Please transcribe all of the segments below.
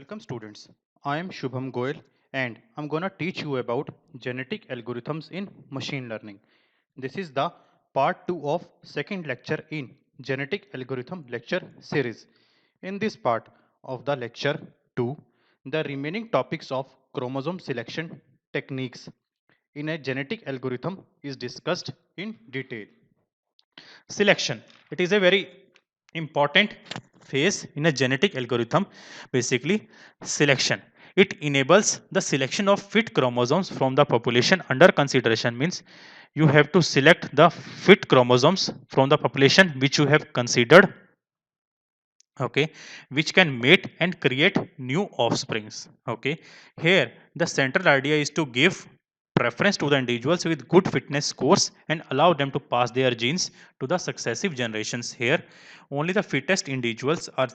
Welcome students. I am Shubham Goel and I'm gonna teach you about genetic algorithms in machine learning. This is the part 2 of second lecture in genetic algorithm lecture series. In this part of the lecture 2, the remaining topics of chromosome selection techniques in a genetic algorithm is discussed in detail. Selection. It is a very important phase in a genetic algorithm. Basically, selection. It enables the selection of fit chromosomes from the population under consideration. Means you have to select the fit chromosomes from the population which you have considered, okay, which can mate and create new offsprings. Okay, here the central idea is to give preference to the individuals with good fitness scores and allow them to pass their genes to the successive generations. Here only the fittest individuals are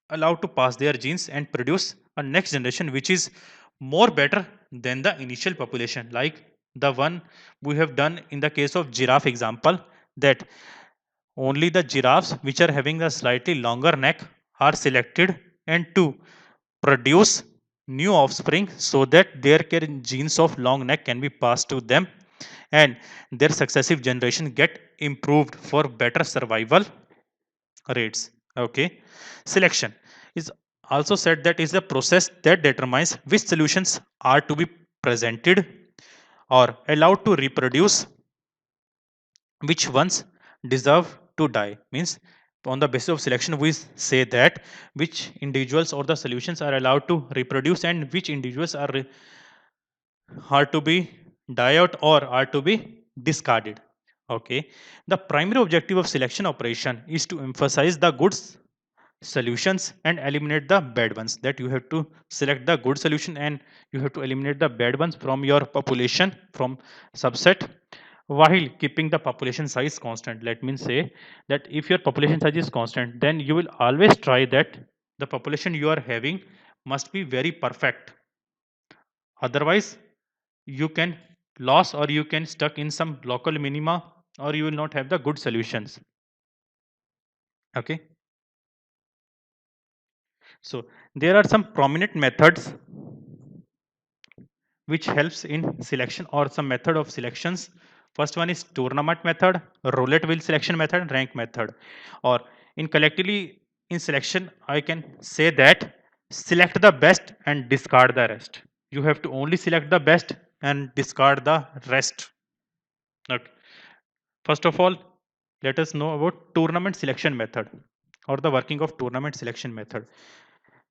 allowed to pass their genes and produce a next generation which is more better than the initial population, like the one we have done in the case of giraffe example, that only the giraffes which are having a slightly longer neck are selected and to produce new offspring so that their genes of long neck can be passed to them and their successive generation get improved for better survival rates. Okay, selection is also said that is a process that determines which solutions are to be presented or allowed to reproduce, which ones deserve to die. Means on the basis of selection we say that which individuals or the solutions are allowed to reproduce and which individuals are to be die out or are to be discarded. Okay, the primary objective of selection operation is to emphasize the good solutions and eliminate the bad ones. That you have to select the good solution and you have to eliminate the bad ones from your population, from subset, while keeping the population size constant. Let me say that if your population size is constant, then you will always try that the population you are having must be very perfect. Otherwise you can lose or you can stuck in some local minima or you will not have the good solutions. Okay, so there are some prominent methods which helps in selection or some method of selections. First one is tournament method, roulette wheel selection method, rank method. Or in collectively in selection, I can say that select the best and discard the rest. You have to only select the best and discard the rest. Okay. First of all, let us know about tournament selection method or the working of tournament selection method.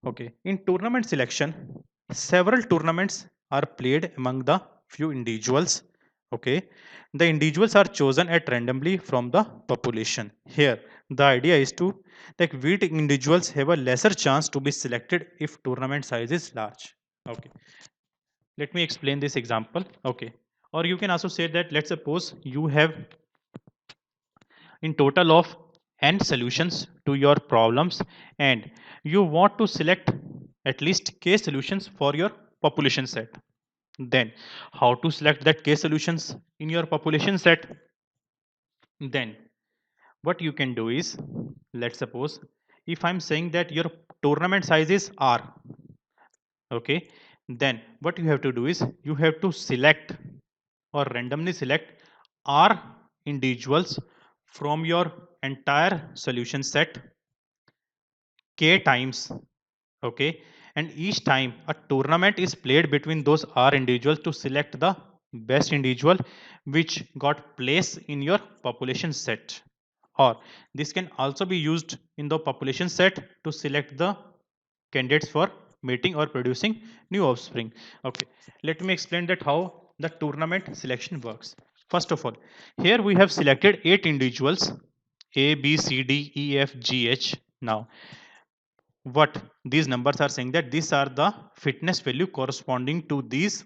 Okay, in tournament selection, several tournaments are played among the few individuals. Okay, the individuals are chosen at randomly from the population. Here, the idea is to like weak individuals have a lesser chance to be selected if tournament size is large. Okay, let me explain this example. Okay, or you can also say that let's suppose you have in total of n solutions to your problems and you want to select at least k solutions for your population set. Then how to select that k solutions in your population set? Then what you can do is, let's suppose if I'm saying that your tournament size is r, okay, then what you have to do is you have to select or randomly select r individuals from your entire solution set k times. Okay, and each time a tournament is played between those r individuals to select the best individual which got place in your population set. Or this can also be used in the population set to select the candidates for mating or producing new offspring. Okay, let me explain that how the tournament selection works. First of all, here we have selected 8 individuals, a b c d e f g h. Now what these numbers are saying that these are the fitness value corresponding to these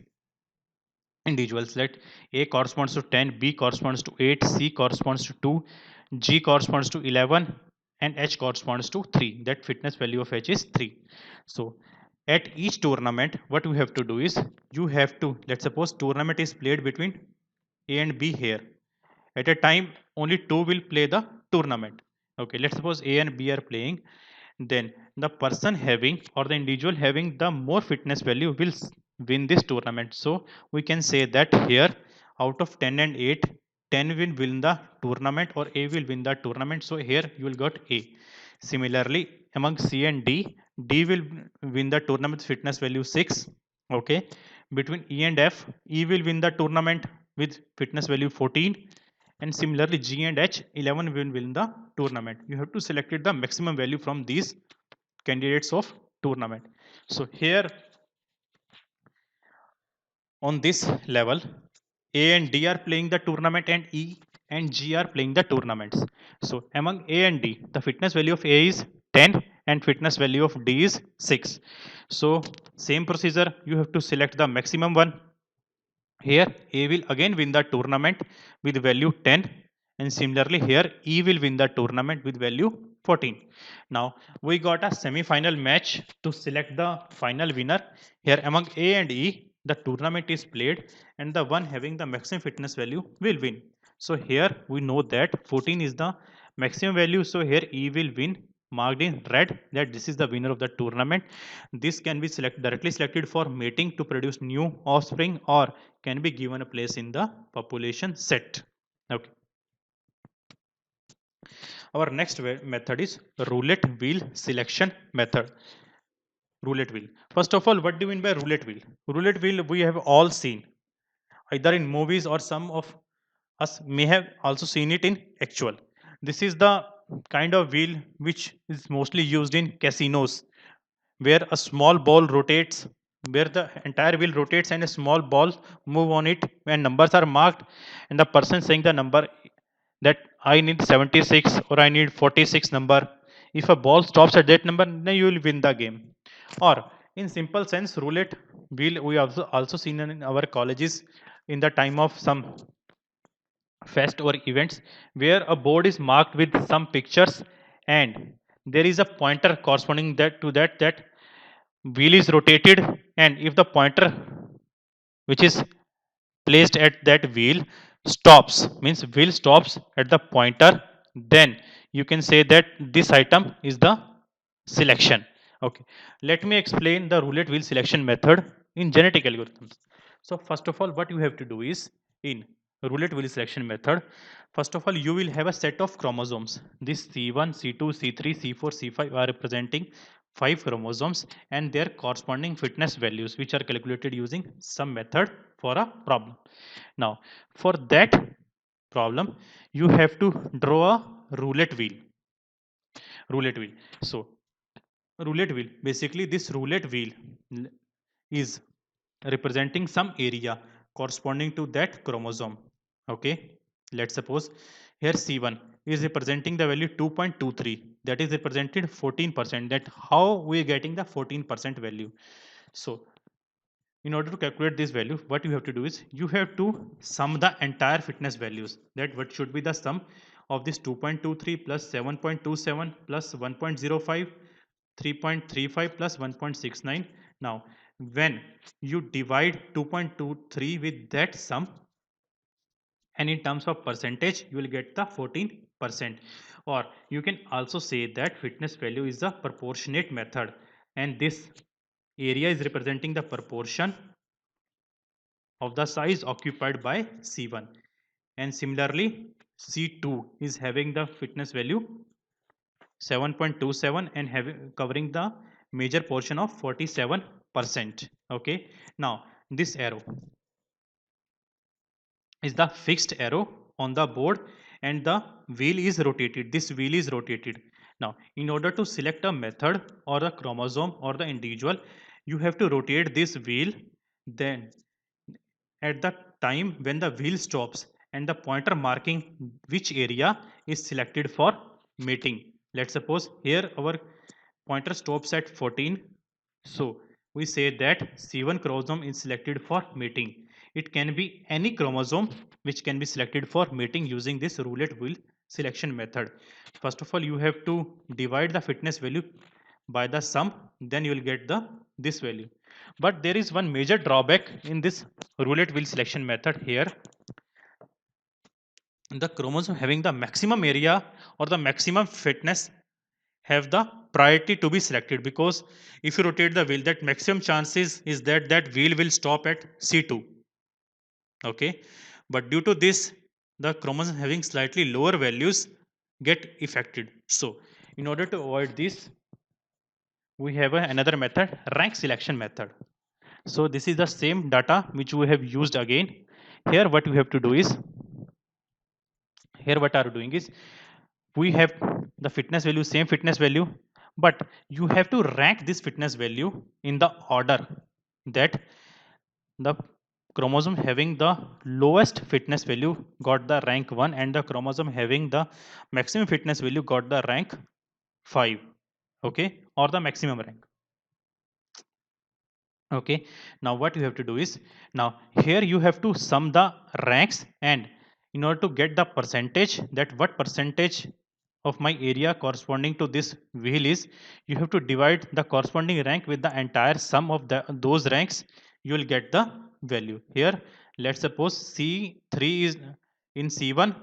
individuals. Let a corresponds to 10, b corresponds to 8, c corresponds to 2, g corresponds to 11 and h corresponds to 3. That fitness value of h is 3. So at each tournament what you have to do is you have to, let's suppose tournament is played between a and b. Here at a time only two will play the tournament. Okay, let's suppose a and b are playing. then the person having or the individual having the more fitness value will win this tournament. So we can say that here out of 10 and 8, 10 will win the tournament or A will win the tournament. So here you will get A. Similarly, among C and D, D will win the tournament with fitness value 6. Okay. Between E and F, E will win the tournament with fitness value 14. And similarly, G and H, 11 will win the tournament. You have to select the maximum value from these candidates of tournament. So here on this level, A and D are playing the tournament and E and G are playing the tournaments. So among A and D, the fitness value of A is 10 and fitness value of D is 6. So same procedure, you have to select the maximum one. Here A will again win the tournament with value 10, and similarly here E will win the tournament with value 14. Now we got a semi-final match to select the final winner. Here among A and E, the tournament is played and the one having the maximum fitness value will win. So here we know that 14 is the maximum value. So here E will win, marked in red, that this is the winner of the tournament. This can be directly selected for mating to produce new offspring or can be given a place in the population set. Okay. Our next method is roulette wheel selection method. Roulette wheel. First of all, what do you mean by roulette wheel? Roulette wheel we have all seen either in movies or some of us may have also seen it in actual. This is the kind of wheel which is mostly used in casinos, where a small ball rotates, where the entire wheel rotates and a small ball move on it when numbers are marked, and the person saying the number that I need 76 or I need 46 number. If a ball stops at that number, then you will win the game. Or in simple sense, roulette wheel we also seen in our colleges in the time of some fest or events, where a board is marked with some pictures and there is a pointer corresponding that wheel is rotated, and if the pointer which is placed at that wheel stops, means wheel stops at the pointer, then you can say that this item is the selection. Okay, let me explain the roulette wheel selection method in genetic algorithms. So first of all, what you have to do is, in roulette wheel selection method, first of all you will have a set of chromosomes. This C1, C2, C3, C4, C5 are representing 5 chromosomes and their corresponding fitness values, which are calculated using some method for a problem. Now for that problem, you have to draw a roulette wheel. Roulette wheel. So roulette wheel, basically this roulette wheel is representing some area corresponding to that chromosome. Okay, let's suppose here C1 is representing the value 2.23, that is represented 14%. That how we are getting the 14% value. So in order to calculate this value, what you have to do is you have to sum the entire fitness values. That what should be the sum of this 2.23 plus 7.27 plus 1.05, 3.35 plus 1.69. Now when you divide 2.23 with that sum, and in terms of percentage you will get the 14%. Or you can also say that fitness value is a proportionate method, and this area is representing the proportion of the size occupied by C1. And similarly, C2 is having the fitness value 7.27 and covering the major portion of 47%. Okay, now this arrow is the fixed arrow on the board and the wheel is rotated. This wheel is rotated. Now in order to select a method or a chromosome or the individual, you have to rotate this wheel. Then at the time when the wheel stops and the pointer marking which area is selected for mating. Let's suppose here our pointer stops at 14. So we say that C1 chromosome is selected for mating. It can be any chromosome which can be selected for mating using this roulette wheel selection method. First of all, you have to divide the fitness value by the sum, then you will get the this value. But there is one major drawback in this roulette wheel selection method. Here the chromosome having the maximum area or the maximum fitness have the priority to be selected, because if you rotate the wheel, that maximum chances is that that wheel will stop at C2. Okay, but due to this, the chromosomes having slightly lower values get affected. So in order to avoid this, we have another method, rank selection method. So this is the same data which we have used again. Here what we have to do is, here what are doing is, we have the fitness value, same fitness value, but you have to rank this fitness value in the order that the chromosome having the lowest fitness value got the rank 1, and the chromosome having the maximum fitness value got the rank 5. Okay, or the maximum rank. Okay, now what you have to do is, now here you have to sum the ranks, and in order to get the percentage, that what percentage of my area corresponding to this wheel is, you have to divide the corresponding rank with the entire sum of those ranks. You will get the value. Here let's suppose C3 is in C1,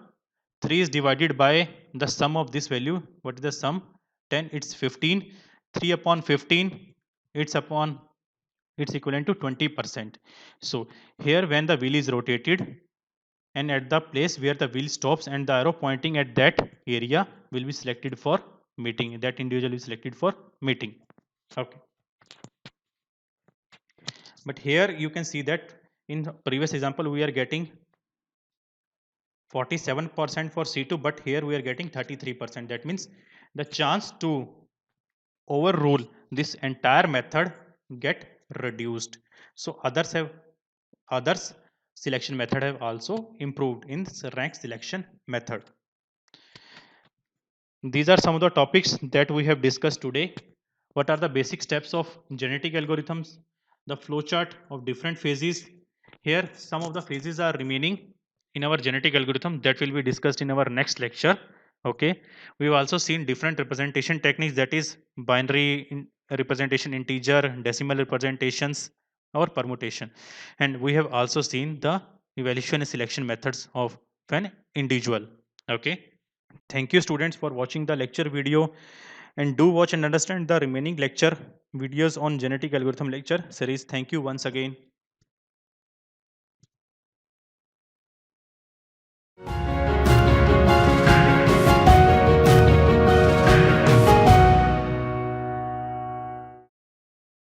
3 is divided by the sum of this value. What is the sum? 10, it's 15. 3 upon 15, it's equivalent to 20%. So here when the wheel is rotated, and at the place where the wheel stops and the arrow pointing at that area will be selected for meeting, that individual is selected for meeting. Okay, but here you can see that in the previous example we are getting 47% for C2, but here we are getting 33%. That means the chance to overrule this entire method get reduced. So others selection method have also improved in this rank selection method. These are some of the topics that we have discussed today. What are the basic steps of genetic algorithms? The flowchart of different phases. Here some of the phases are remaining in our genetic algorithm that will be discussed in our next lecture. Okay, we've also seen different representation techniques, that is binary representation, integer, decimal representations, or permutation. And we have also seen the evaluation and selection methods of an individual. Okay, thank you students for watching the lecture video, and do watch and understand the remaining lecture videos on genetic algorithm lecture series. Thank you once again.